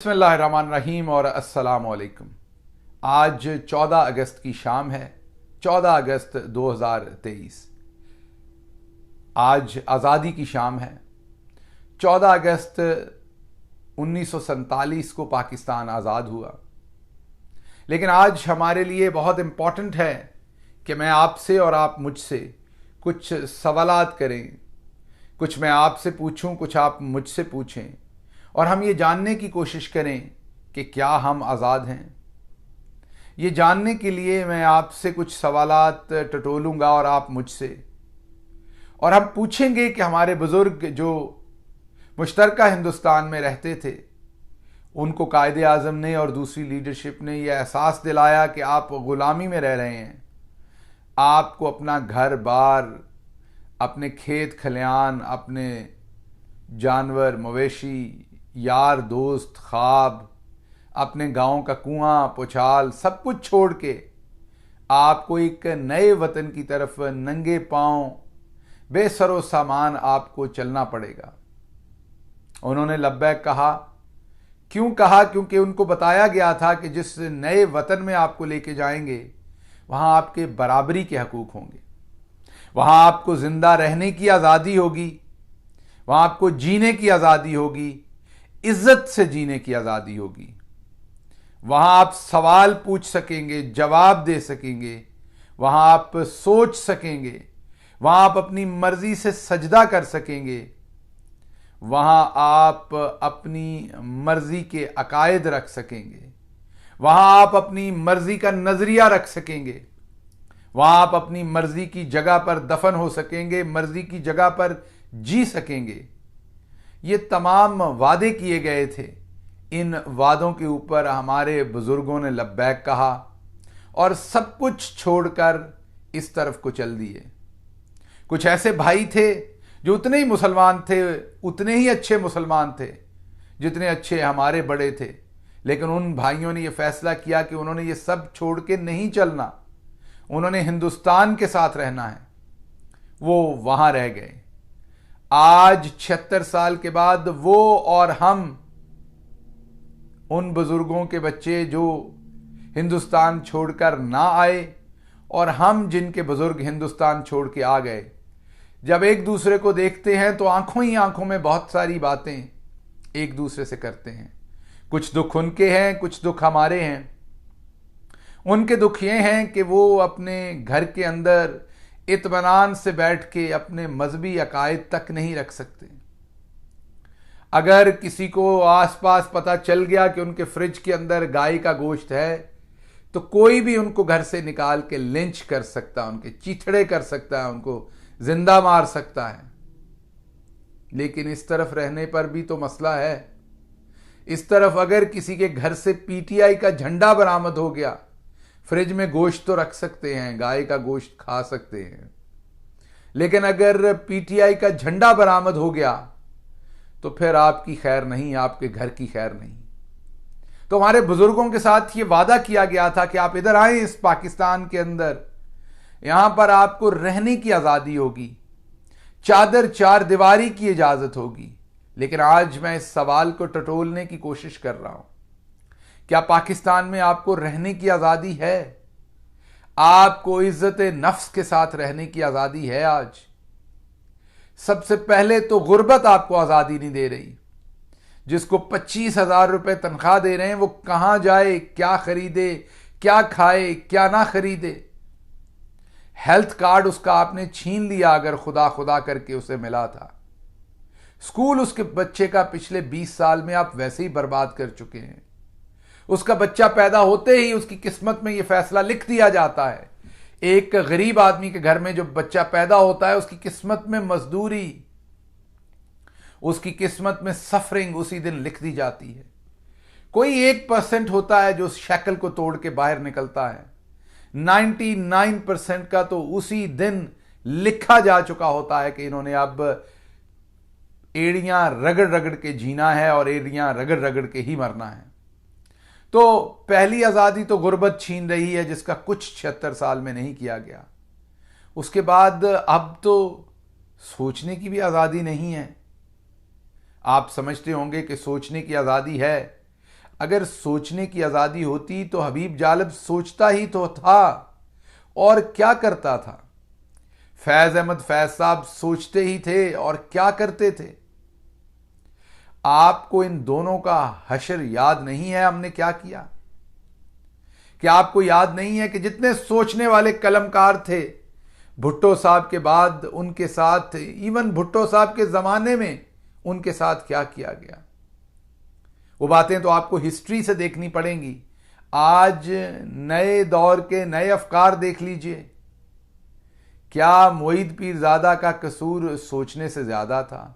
बिस्मिल्लाहिर्रहमानिर्रहीम और अस्सलामुअलैकुम। आज 14 अगस्त की शाम है, 14 अगस्त 2023। आज आज़ादी की शाम है। 14 अगस्त 1947 को पाकिस्तान आज़ाद हुआ। लेकिन आज हमारे लिए बहुत इम्पॉर्टेंट है कि मैं आपसे और आप मुझसे कुछ सवालात करें, कुछ मैं आपसे पूछूं, कुछ आप मुझसे पूछें और हम ये जानने की कोशिश करें कि क्या हम आज़ाद हैं। ये जानने के लिए मैं आपसे कुछ सवालात टटोलूँगा और आप मुझसे, और हम पूछेंगे कि हमारे बुज़ुर्ग जो मुश्तरका हिंदुस्तान में रहते थे, उनको कायदे आज़म ने और दूसरी लीडरशिप ने यह एहसास दिलाया कि आप ग़ुलामी में रह रहे हैं। आपको अपना घर बार, अपने खेत खलियान, अपने जानवर मवेशी, यार दोस्त, ख्वाब, अपने गांव का कुआं पुछाल, सब कुछ छोड़ के आपको एक नए वतन की तरफ नंगे पांव बेसरो सामान आपको चलना पड़ेगा। उन्होंने लब्बैक कहा। क्यों कहा? क्योंकि उनको बताया गया था कि जिस नए वतन में आपको लेके जाएंगे वहां आपके बराबरी के हकूक होंगे, वहां आपको जिंदा रहने की आज़ादी होगी, वहां आपको जीने की आज़ादी होगी, इज्जत से जीने की आज़ादी होगी। वहां आप सवाल पूछ सकेंगे, जवाब दे सकेंगे, वहां आप सोच सकेंगे, वहां आप अपनी मर्जी से सजदा कर सकेंगे, वहां आप अपनी मर्जी के अकायद रख सकेंगे, वहां आप अपनी मर्जी का नजरिया रख सकेंगे, वहां आप अपनी मर्जी की जगह पर दफन हो सकेंगे, मर्जी की जगह पर जी सकेंगे। ये तमाम वादे किए गए थे। इन वादों के ऊपर हमारे बुजुर्गों ने लब्बैक कहा और सब कुछ छोड़कर इस तरफ को चल दिए। कुछ ऐसे भाई थे जो उतने ही मुसलमान थे, उतने ही अच्छे मुसलमान थे जितने अच्छे हमारे बड़े थे, लेकिन उन भाइयों ने यह फैसला किया कि उन्होंने ये सब छोड़ के नहीं चलना, उन्होंने हिंदुस्तान के साथ रहना है। वो वहां रह गए। आज 76 साल के बाद वो और हम, उन बुजुर्गों के बच्चे जो हिंदुस्तान छोड़कर ना आए और हम जिनके बुजुर्ग हिंदुस्तान छोड़ के आ गए, जब एक दूसरे को देखते हैं तो आंखों ही आंखों में बहुत सारी बातें एक दूसरे से करते हैं। कुछ दुख उनके हैं, कुछ दुख हमारे हैं। उनके दुख ये हैं कि वो अपने घर के अंदर इत्मीनान से बैठ के अपने मजहबी अकायद तक नहीं रख सकते। अगर किसी को आसपास पता चल गया कि उनके फ्रिज के अंदर गाय का गोश्त है तो कोई भी उनको घर से निकाल के लिंच कर सकता है, उनके चीथड़े कर सकता है, उनको जिंदा मार सकता है। लेकिन इस तरफ रहने पर भी तो मसला है। इस तरफ अगर किसी के घर से पीटीआई का झंडा बरामद हो गया, फ्रिज में गोश्त तो रख सकते हैं, गाय का गोश्त खा सकते हैं, लेकिन अगर पीटीआई का झंडा बरामद हो गया तो फिर आपकी खैर नहीं, आपके घर की खैर नहीं। तो हमारे बुजुर्गों के साथ ये वादा किया गया था कि आप इधर आए इस पाकिस्तान के अंदर, यहां पर आपको रहने की आजादी होगी, चादर चार दीवारी की इजाजत होगी। लेकिन आज मैं इस सवाल को टटोलने की कोशिश कर रहा हूं, क्या पाकिस्तान में आपको रहने की आजादी है? आपको इज्जत नफ्स के साथ रहने की आजादी है? आज सबसे पहले तो गुर्बत आपको आजादी नहीं दे रही। जिसको 25,000 रुपए तनख्वाह दे रहे हैं वो कहां जाए, क्या खरीदे, क्या खाए, क्या ना खरीदे। हेल्थ कार्ड उसका आपने छीन लिया अगर खुदा खुदा करके उसे मिला था। स्कूल उसके बच्चे का पिछले 20 साल में आप वैसे ही बर्बाद कर चुके हैं। उसका बच्चा पैदा होते ही उसकी किस्मत में यह फैसला लिख दिया जाता है, एक गरीब आदमी के घर में जो बच्चा पैदा होता है उसकी किस्मत में मजदूरी, उसकी किस्मत में सफरिंग उसी दिन लिख दी जाती है। कोई 1% होता है जो उस शक्ल को तोड़ के बाहर निकलता है, 99% का तो उसी दिन लिखा जा चुका होता है कि इन्होंने अब एड़ियां रगड़ रगड़ के जीना है और एड़ियां रगड़ रगड़ के ही मरना है। तो पहली आजादी तो गुर्बत छीन रही है जिसका कुछ 76 साल में नहीं किया गया। उसके बाद अब तो सोचने की भी आजादी नहीं है। आप समझते होंगे कि सोचने की आजादी है, अगर सोचने की आज़ादी होती तो हबीब जालिब सोचता ही तो था और क्या करता था। फैज़ अहमद फैज़ साहब सोचते ही थे और क्या करते थे। आपको इन दोनों का हशर याद नहीं है हमने क्या किया? क्या आपको याद नहीं है कि जितने सोचने वाले कलमकार थे भुट्टो साहब के बाद उनके साथ, इवन भुट्टो साहब के ज़माने में उनके साथ क्या किया गया? वो बातें तो आपको हिस्ट्री से देखनी पड़ेंगी। आज नए दौर के नए अफकार देख लीजिए। क्या मोईद पीरजादा का कसूर सोचने से ज़्यादा था?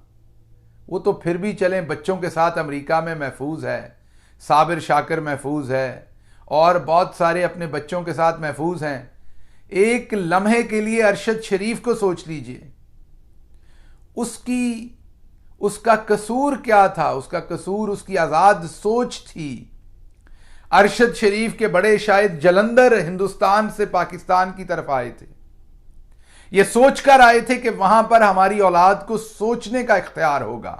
वो तो फिर भी चलें, बच्चों के साथ अमेरिका में महफूज है, साबिर शाकिर महफूज है और बहुत सारे अपने बच्चों के साथ महफूज हैं। एक लम्हे के लिए अरशद शरीफ को सोच लीजिए, उसका कसूर क्या था? उसका कसूर उसकी आज़ाद सोच थी। अरशद शरीफ के बड़े शायद जलंधर हिंदुस्तान से पाकिस्तान की तरफ आए थे। ये सोचकर आए थे कि वहां पर हमारी औलाद को सोचने का इख्तियार होगा।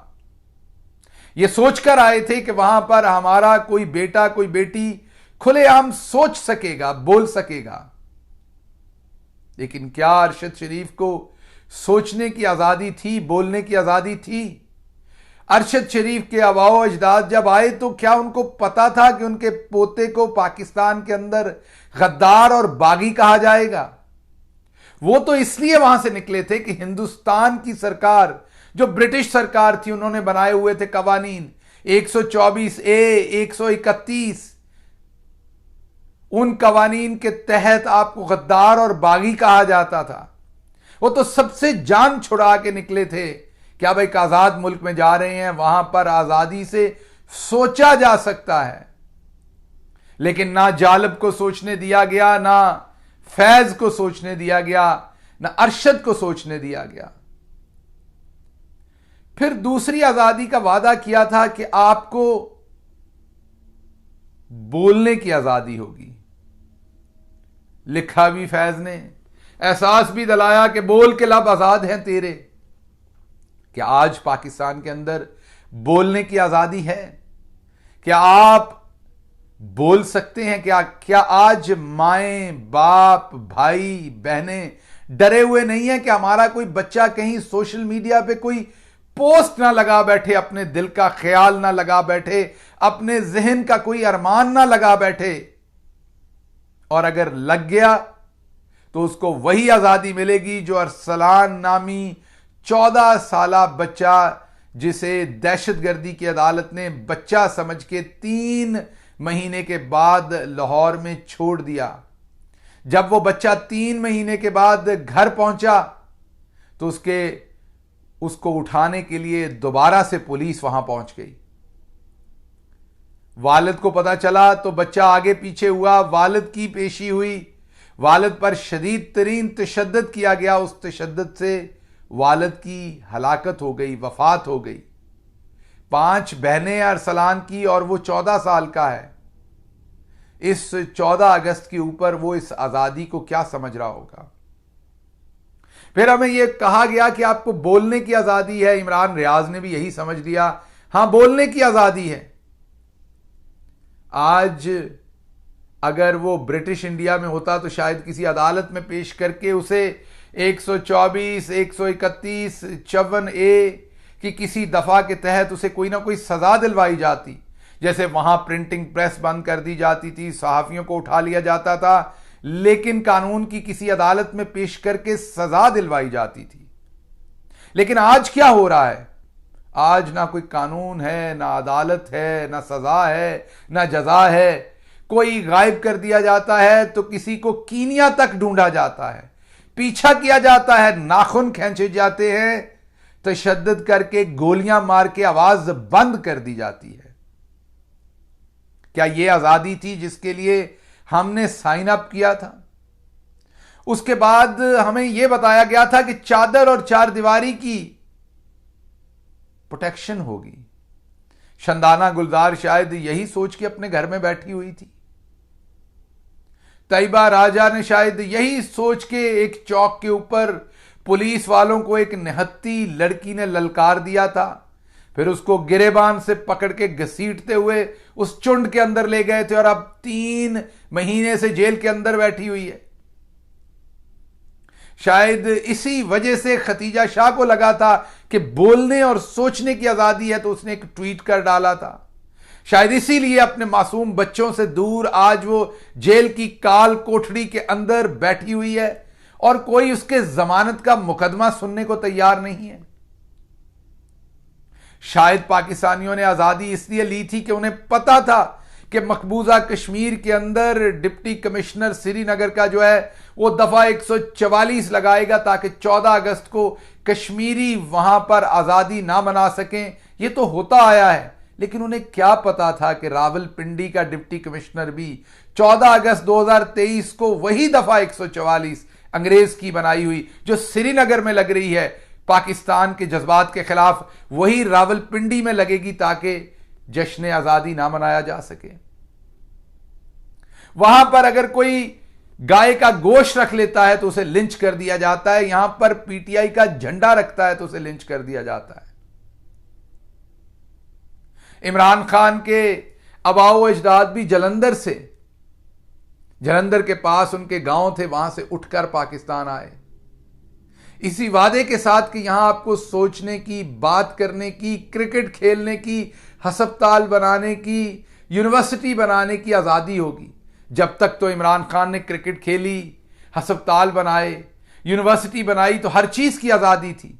ये सोचकर आए थे कि वहां पर हमारा कोई बेटा कोई बेटी खुलेआम सोच सकेगा, बोल सकेगा। लेकिन क्या अरशद शरीफ को सोचने की आज़ादी थी, बोलने की आज़ादी थी? अरशद शरीफ के आबाओ अजदाद जब आए तो क्या उनको पता था कि उनके पोते को पाकिस्तान के अंदर गद्दार और बागी कहा जाएगा? वो तो इसलिए वहां से निकले थे कि हिंदुस्तान की सरकार, जो ब्रिटिश सरकार थी, उन्होंने बनाए हुए थे कवानीन 124A, 131, उन कवानीन के तहत आपको गद्दार और बागी कहा जाता था। वो तो सबसे जान छुड़ा के निकले थे। क्या भाई, एक आजाद मुल्क में जा रहे हैं, वहां पर आजादी से सोचा जा सकता है। लेकिन ना जालिब को सोचने दिया गया, ना फैज को सोचने दिया गया, ना अरशद को सोचने दिया गया। फिर दूसरी आजादी का वादा किया था कि आपको बोलने की आजादी होगी। लिखा भी फैज ने, एहसास भी दिलाया कि बोल के लब आजाद हैं तेरे। क्या आज पाकिस्तान के अंदर बोलने की आजादी है? क्या आप बोल सकते हैं? क्या आज माएं, बाप, भाई, बहनें डरे हुए नहीं है कि हमारा कोई बच्चा कहीं सोशल मीडिया पे कोई पोस्ट ना लगा बैठे, अपने दिल का ख्याल ना लगा बैठे, अपने जहन का कोई अरमान ना लगा बैठे, और अगर लग गया तो उसको वही आजादी मिलेगी जो अरसलान नामी 14 साला बच्चा, जिसे दहशतगर्दी की अदालत ने बच्चा समझ के 3 महीने के बाद लाहौर में छोड़ दिया। जब वो बच्चा 3 महीने के बाद घर पहुंचा तो उसको उठाने के लिए दोबारा से पुलिस वहां पहुंच गई। वालिद को पता चला तो बच्चा आगे पीछे हुआ, वालिद की पेशी हुई, वालिद पर शदीद तरीन तशद्दुद किया गया। उस तशद्दुद से वालिद की हलाकत हो गई, वफात हो गई। 5 बहनें अरसलान की और वो 14 साल का है। इस 14 अगस्त के ऊपर वो इस आजादी को क्या समझ रहा होगा? फिर हमें यह कहा गया कि आपको बोलने की आजादी है। इमरान रियाज ने भी यही समझ लिया, हां बोलने की आजादी है। आज अगर वो ब्रिटिश इंडिया में होता तो शायद किसी अदालत में पेश करके उसे 124, 131, 54A की किसी दफा के तहत उसे कोई ना कोई सजा दिलवाई जाती। जैसे वहां प्रिंटिंग प्रेस बंद कर दी जाती थी, सहाफियों को उठा लिया जाता था, लेकिन कानून की किसी अदालत में पेश करके सजा दिलवाई जाती थी। लेकिन आज क्या हो रहा है? आज ना कोई कानून है, ना अदालत है, ना सजा है, ना जजा है। कोई गायब कर दिया जाता है तो किसी को कीनिया तक ढूंढा जाता है, पीछा किया जाता है, नाखून खींचे जाते हैं, तशद्दुद करके गोलियां मार के आवाज बंद कर दी जाती है। क्या यह आजादी थी जिसके लिए हमने साइन अप किया था? उसके बाद हमें यह बताया गया था कि चादर और 4 दीवारी की प्रोटेक्शन होगी। शंदाना गुलजार शायद यही सोच के अपने घर में बैठी हुई थी। तैयबा राजा ने शायद यही सोच के एक चौक के ऊपर पुलिस वालों को एक निहत्ती लड़की ने ललकार दिया था, फिर उसको गिरेबान से पकड़ के घसीटते हुए उस चुंड के अंदर ले गए थे और अब 3 महीने से जेल के अंदर बैठी हुई है। शायद इसी वजह से खतीजा शाह को लगा था कि बोलने और सोचने की आजादी है, तो उसने एक ट्वीट कर डाला था। शायद इसीलिए अपने मासूम बच्चों से दूर आज वो जेल की काल कोठड़ी के अंदर बैठी हुई है और कोई उसके जमानत का मुकदमा सुनने को तैयार नहीं है। शायद पाकिस्तानियों ने आजादी इसलिए ली थी कि उन्हें पता था कि मकबूजा कश्मीर के अंदर डिप्टी कमिश्नर श्रीनगर का जो है वो दफा 144 लगाएगा ताकि 14 अगस्त को कश्मीरी वहां पर आजादी ना मना सकें। ये तो होता आया है, लेकिन उन्हें क्या पता था कि रावलपिंडी का डिप्टी कमिश्नर भी 14 अगस्त 2023 को वही दफा 144 अंग्रेज की बनाई हुई जो श्रीनगर में लग रही है पाकिस्तान के जज्बात के खिलाफ, वही रावलपिंडी में लगेगी ताकि जश्न आजादी ना मनाया जा सके। वहां पर अगर कोई गाय का गोश्त रख लेता है तो उसे लिंच कर दिया जाता है, यहां पर पीटीआई का झंडा रखता है तो उसे लिंच कर दिया जाता है। इमरान खान के अबाओ अजदाद भी जलंधर के पास उनके गांव थे, वहां से उठकर पाकिस्तान आए इसी वादे के साथ कि यहां आपको सोचने की, बात करने की, क्रिकेट खेलने की, हस्पताल बनाने की, यूनिवर्सिटी बनाने की आजादी होगी। जब तक तो इमरान खान ने क्रिकेट खेली, हस्पताल बनाए, यूनिवर्सिटी बनाई तो हर चीज की आजादी थी।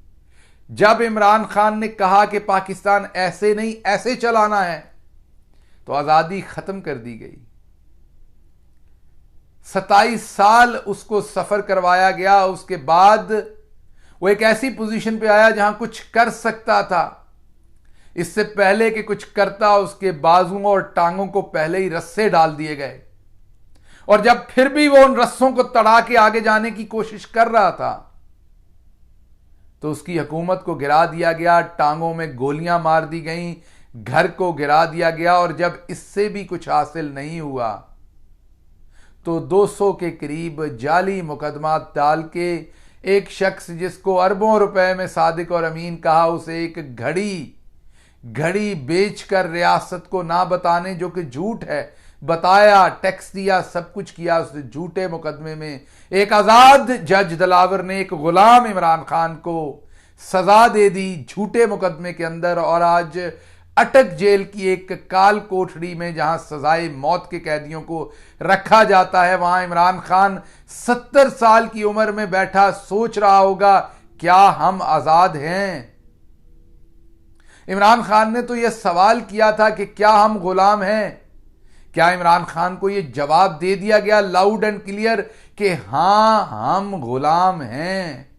जब इमरान खान ने कहा कि पाकिस्तान ऐसे नहीं ऐसे चलाना है तो आजादी खत्म कर दी गई। 27 साल उसको सफर करवाया गया, उसके बाद वो एक ऐसी पोजीशन पे आया जहां कुछ कर सकता था। इससे पहले कि कुछ करता उसके बाजुओं और टांगों को पहले ही रस्से डाल दिए गए, और जब फिर भी वो उन रस्सों को तड़ा के आगे जाने की कोशिश कर रहा था तो उसकी हुकूमत को गिरा दिया गया, टांगों में गोलियां मार दी गईं, घर को गिरा दिया गया। और जब इससे भी कुछ हासिल नहीं हुआ तो 200 के करीब जाली मुकदमा डाल के एक शख्स जिसको अरबों रुपए में सादिक और अमीन कहा, उसे एक घड़ी बेचकर रियासत को ना बताने जो कि झूठ है, बताया, टैक्स दिया, सब कुछ किया, उसने झूठे मुकदमे में एक आजाद जज दिलावर ने एक गुलाम इमरान खान को सजा दे दी झूठे मुकदमे के अंदर। और आज अटक जेल की एक काल कोठड़ी में जहां सजाए मौत के कैदियों को रखा जाता है, वहां इमरान खान 70 साल की उम्र में बैठा सोच रहा होगा क्या हम आजाद हैं। इमरान खान ने तो यह सवाल किया था कि क्या हम गुलाम हैं। क्या इमरान खान को यह जवाब दे दिया गया लाउड एंड क्लियर कि हां हम गुलाम हैं।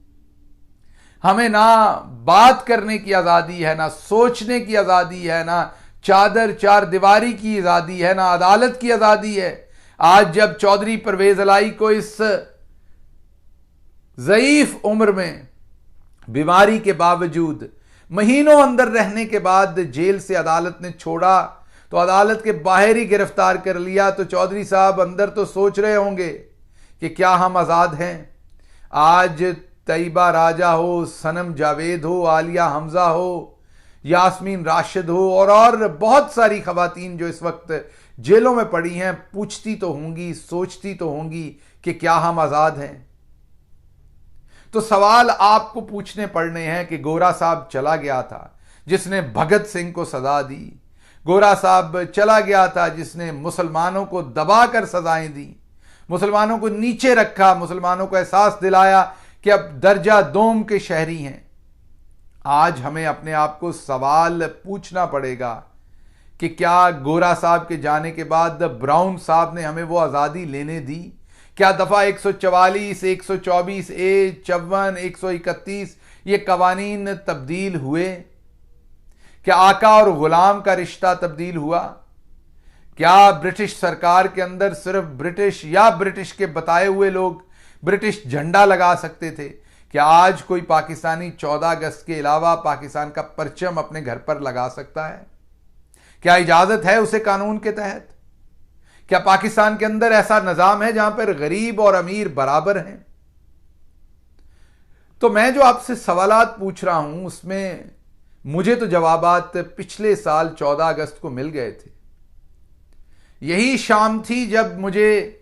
हमें ना बात करने की आजादी है, ना सोचने की आजादी है, ना चार दीवारी की आजादी है, ना अदालत की आजादी है। आज जब चौधरी परवेज इलाही को इस ज़ईफ उम्र में बीमारी के बावजूद महीनों अंदर रहने के बाद जेल से अदालत ने छोड़ा तो अदालत के बाहर ही गिरफ्तार कर लिया, तो चौधरी साहब अंदर तो सोच रहे होंगे कि क्या हम आजाद हैं। आज तैयबा राजा हो, सनम जावेद हो, आलिया हमजा हो, यास्मीन राशिद हो और बहुत सारी खवातीन जो इस वक्त जेलों में पड़ी हैं, पूछती तो होंगी, सोचती तो होंगी कि क्या हम आजाद हैं। तो सवाल आपको पूछने पड़ने हैं कि गोरा साहब चला गया था जिसने भगत सिंह को सजा दी, गोरा साहब चला गया था जिसने मुसलमानों को दबाकर सजाएं दी, मुसलमानों को नीचे रखा, मुसलमानों को एहसास दिलाया कि अब दर्जा दोम के शहरी हैं। आज हमें अपने आप को सवाल पूछना पड़ेगा कि क्या गोरा साहब के जाने के बाद ब्राउन साहब ने हमें वो आज़ादी लेने दी। क्या दफा 144, 124 ए, 54, 131 ये कवानीन तब्दील हुए। क्या आका और गुलाम का रिश्ता तब्दील हुआ। क्या ब्रिटिश सरकार के अंदर सिर्फ ब्रिटिश या ब्रिटिश के बताए हुए लोग ब्रिटिश झंडा लगा सकते थे। क्या आज कोई पाकिस्तानी 14 अगस्त के अलावा पाकिस्तान का परचम अपने घर पर लगा सकता है। क्या इजाजत है उसे कानून के तहत। क्या पाकिस्तान के अंदर ऐसा निजाम है जहां पर गरीब और अमीर बराबर हैं। तो मैं जो आपसे सवालात पूछ रहा हूं उसमें मुझे तो जवाबात पिछले साल 14 अगस्त को मिल गए थे। यही शाम थी जब मुझे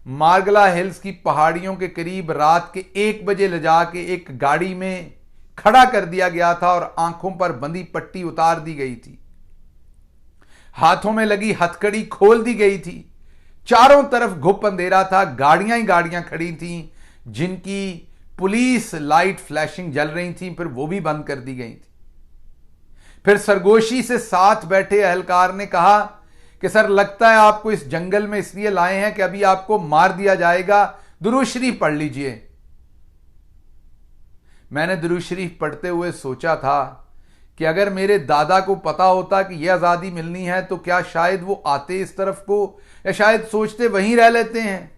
मार्गला हिल्स की पहाड़ियों के करीब रात के 1 बजे ले जाके एक गाड़ी में खड़ा कर दिया गया था और आंखों पर बंधी पट्टी उतार दी गई थी। हाथों में लगी हथकड़ी खोल दी गई थी। चारों तरफ घुप अंधेरा था। गाड़ियां ही गाड़ियां खड़ी थीं जिनकी पुलिस लाइट फ्लैशिंग जल रही थी, फिर वो भी बंद कर दी गई थी। फिर सरगोशी से साथ बैठे अहलकार ने कहा कि सर, लगता है आपको इस जंगल में इसलिए लाए हैं कि अभी आपको मार दिया जाएगा, दुरूद शरीफ पढ़ लीजिए। मैंने दुरूद शरीफ पढ़ते हुए सोचा था कि अगर मेरे दादा को पता होता कि यह आज़ादी मिलनी है तो क्या शायद वो आते इस तरफ को, या शायद सोचते वहीं रह लेते हैं।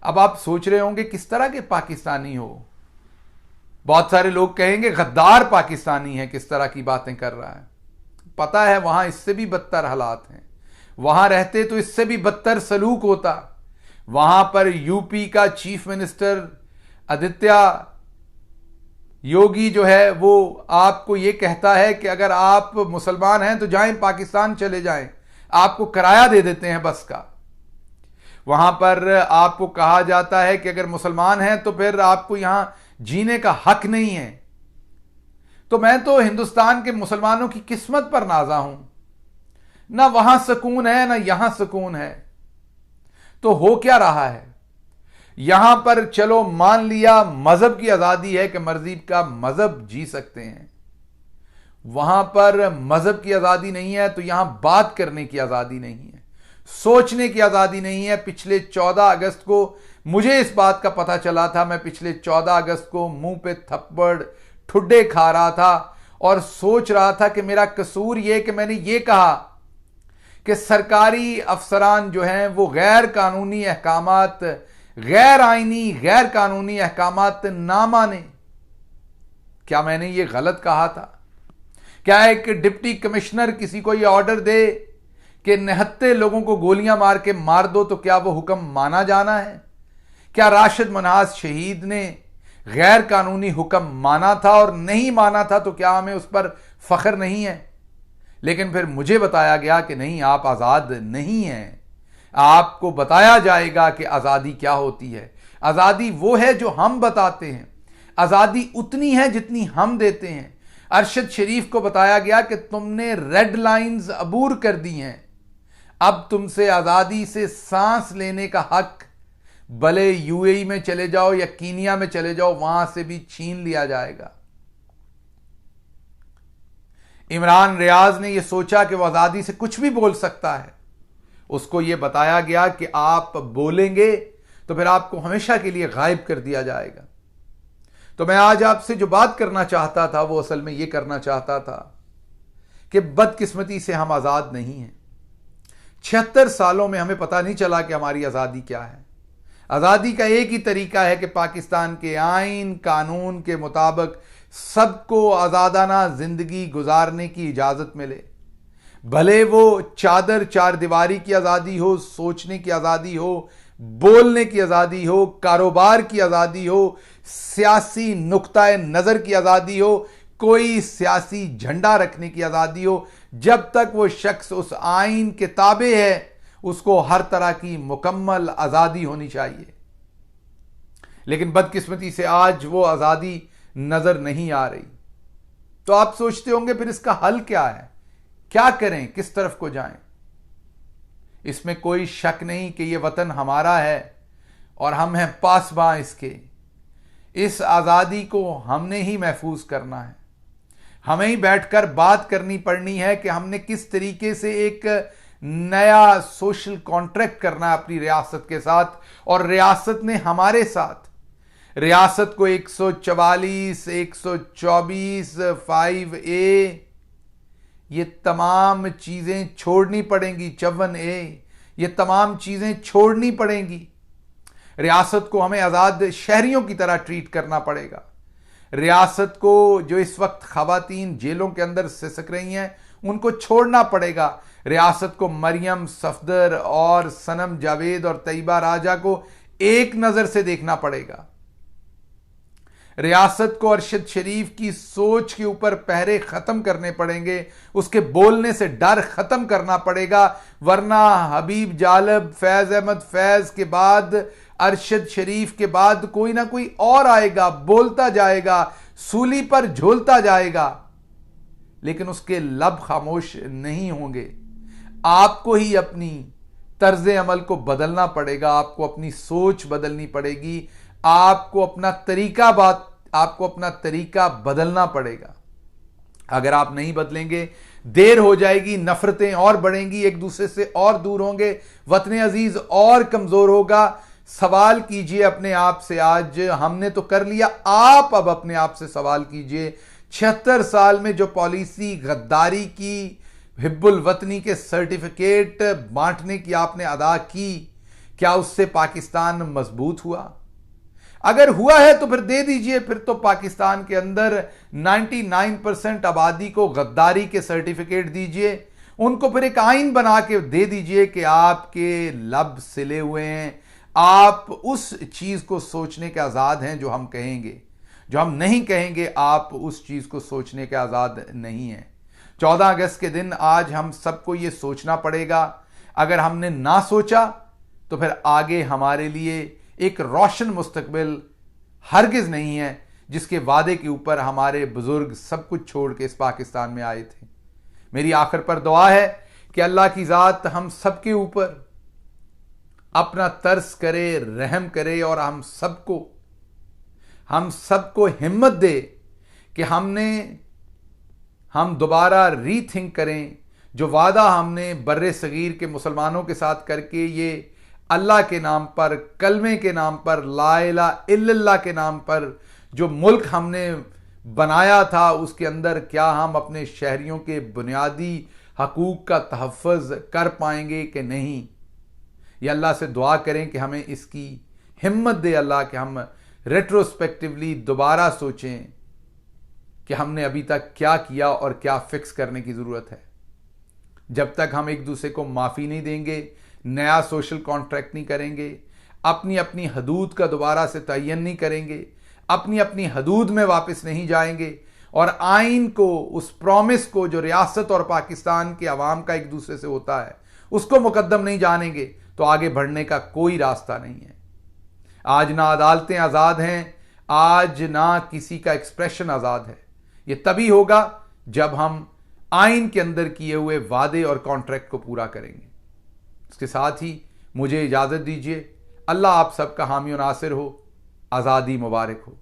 अब आप सोच रहे होंगे किस तरह के पाकिस्तानी हो। बहुत सारे लोग कहेंगे गद्दार पाकिस्तानी है, किस तरह की बातें कर रहा है। पता है वहां इससे भी बदतर हालात हैं। वहां रहते तो इससे भी बदतर सलूक होता। वहां पर यूपी का चीफ मिनिस्टर आदित्य योगी जो है वो आपको ये कहता है कि अगर आप मुसलमान हैं तो जाएं, पाकिस्तान चले जाएं, आपको किराया दे देते हैं बस का। वहां पर आपको कहा जाता है कि अगर मुसलमान हैं तो फिर आपको यहां जीने का हक नहीं है। तो मैं तो हिंदुस्तान के मुसलमानों की किस्मत पर नाजा हूं। ना वहां सुकून है ना यहां सुकून है। तो हो क्या रहा है यहां पर? चलो मान लिया मजहब की आजादी है कि मर्जी का मजहब जी सकते हैं। वहां पर मजहब की आजादी नहीं है तो यहां बात करने की आजादी नहीं है, सोचने की आजादी नहीं है। पिछले 14 अगस्त को मुझे इस बात का पता चला था। मैं पिछले 14 अगस्त को मुंह पे थप्पड़ ठुड्डे खा रहा था और सोच रहा था कि मेरा कसूर यह कि मैंने ये कहा कि सरकारी अफसरान जो हैं वो गैर कानूनी अहकामात, गैर आईनी गैर कानूनी अहकामात ना माने। क्या मैंने ये गलत कहा था? क्या एक डिप्टी कमिश्नर किसी को ये ऑर्डर दे कि 79 लोगों को गोलियां मार के मार दो तो क्या वो हुक्म माना जाना है? क्या राशिद मन्हाज शहीद ने गैर कानूनी हुक्म माना था और नहीं माना था तो क्या हमें उस पर फख्र नहीं है? लेकिन फिर मुझे बताया गया कि नहीं, आप आजाद नहीं हैं। आपको बताया जाएगा कि आजादी क्या होती है। आजादी वो है जो हम बताते हैं। आजादी उतनी है जितनी हम देते हैं। अरशद शरीफ को बताया गया कि तुमने रेड लाइंस अबूर कर दी हैं, अब तुमसे आजादी से सांस लेने का हक भले यूएई में चले जाओ या कीनिया में चले जाओ, वहां से भी छीन लिया जाएगा। इमरान रियाज ने यह सोचा कि वह आजादी से कुछ भी बोल सकता है। उसको यह बताया गया कि आप बोलेंगे तो फिर आपको हमेशा के लिए गायब कर दिया जाएगा। तो मैं आज आपसे जो बात करना चाहता था वो असल में यह करना चाहता था कि बदकिस्मती से हम आजाद नहीं हैं। 76 सालों में हमें पता नहीं चला कि हमारी आजादी क्या है। आजादी का एक ही तरीका है कि पाकिस्तान के आईन कानून के मुताबिक सबको आजादाना जिंदगी गुजारने की इजाजत मिले। भले वो चादर चार दीवारी की आजादी हो, सोचने की आजादी हो, बोलने की आजादी हो, कारोबार की आजादी हो, सियासी नुक्ताए नजर की आजादी हो, कोई सियासी झंडा रखने की आजादी हो, जब तक वो शख्स उस आईन के ताबे है उसको हर तरह की मुकम्मल आजादी होनी चाहिए। लेकिन बदकिस्मती से आज वो आजादी नजर नहीं आ रही। तो आप सोचते होंगे फिर इसका हल क्या है, क्या करें, किस तरफ को जाएं? इसमें कोई शक नहीं कि यह वतन हमारा है और हम हैं पासबां इसके। इस आजादी को हमने ही महफूज करना है। हमें ही बैठकर बात करनी पड़नी है कि हमने किस तरीके से एक नया सोशल कॉन्ट्रैक्ट करना है अपनी रियासत के साथ, और रियासत ने हमारे साथ। रियासत को 144, 124, 5A ये तमाम चीजें छोड़नी पड़ेंगी। 54A ये तमाम चीजें छोड़नी पड़ेंगी। रियासत को हमें आजाद शहरियों की तरह ट्रीट करना पड़ेगा। रियासत को जो इस वक्त खवातीन जेलों के अंदर सिसक रही हैं उनको छोड़ना पड़ेगा। रियासत को मरियम सफदर और सनम जावेद और तैयबा राजा को एक नजर से देखना पड़ेगा। रियासत को अरशद शरीफ की सोच के ऊपर पहरे खत्म करने पड़ेंगे, उसके बोलने से डर खत्म करना पड़ेगा, वरना हबीब जालब, फैज अहमद फैज के बाद, अरशद शरीफ के बाद कोई ना कोई और आएगा, बोलता जाएगा, सूली पर झोलता जाएगा, लेकिन उसके लब खामोश नहीं होंगे। आपको ही अपनी तर्ज अमल को बदलना पड़ेगा, आपको अपनी सोच बदलनी पड़ेगी, आपको अपना तरीका बदलना पड़ेगा। अगर आप नहीं बदलेंगे देर हो जाएगी, नफरतें और बढ़ेंगी, एक दूसरे से और दूर होंगे, वतन अजीज और कमजोर होगा। सवाल कीजिए अपने आप से, आज हमने तो कर लिया, आप अब अपने आप से सवाल कीजिए, 76 साल में जो पॉलिसी गद्दारी की, हिब्बुल वतनी के सर्टिफिकेट बांटने की आपने अदा की, क्या उससे पाकिस्तान मजबूत हुआ? अगर हुआ है तो फिर दे दीजिए। फिर तो पाकिस्तान के अंदर 99% आबादी को गद्दारी के सर्टिफिकेट दीजिए, उनको फिर एक आइन बना के दे दीजिए कि आपके लब सिले हुए हैं, आप उस चीज को सोचने के आजाद हैं जो हम कहेंगे, जो हम नहीं कहेंगे आप उस चीज को सोचने के आजाद नहीं हैं। 14 अगस्त के दिन आज हम सबको ये सोचना पड़ेगा। अगर हमने ना सोचा तो फिर आगे हमारे लिए एक रोशन मुस्तकबिल हरगिज नहीं है, जिसके वादे के ऊपर हमारे बुजुर्ग सब कुछ छोड़ के इस पाकिस्तान में आए थे। मेरी आखिर पर दुआ है कि अल्लाह की ज़ात हम सबके ऊपर अपना तरस करे, रहम करे और हम सबको हिम्मत दे कि हम दोबारा रीथिंक करें। जो वादा हमने बर्रे सगीर के मुसलमानों के साथ करके, ये अल्लाह के नाम पर, कलमे के नाम पर, ला इलाहा इल्लल्लाह के नाम पर जो मुल्क हमने बनाया था, उसके अंदर क्या हम अपने शहरियों के बुनियादी हकूक का तहफ़्फ़ुज़ कर पाएंगे कि नहीं? ये अल्लाह से दुआ करें कि हमें इसकी हिम्मत दे अल्लाह, कि हम रेट्रोस्पेक्टिवली दोबारा सोचें कि हमने अभी तक क्या किया और क्या फिक्स करने की ज़रूरत है। जब तक हम एक दूसरे को माफ़ी नहीं देंगे, नया सोशल कॉन्ट्रैक्ट नहीं करेंगे, अपनी अपनी हदूद का दोबारा से तयन नहीं करेंगे, अपनी अपनी हदूद में वापस नहीं जाएंगे और आइन को, उस प्रॉमिस को जो रियासत और पाकिस्तान के अवाम का एक दूसरे से होता है, उसको मुकद्दम नहीं जानेंगे, तो आगे बढ़ने का कोई रास्ता नहीं है। आज ना अदालतें आज़ाद हैं, आज ना किसी का एक्सप्रेशन आज़ाद है। ये तभी होगा जब हम आइन के अंदर किए हुए वादे और कॉन्ट्रैक्ट को पूरा करेंगे। इसके साथ ही मुझे इजाज़त दीजिए। अल्लाह आप सबका हामी और नासिर हो। आज़ादी मुबारक हो।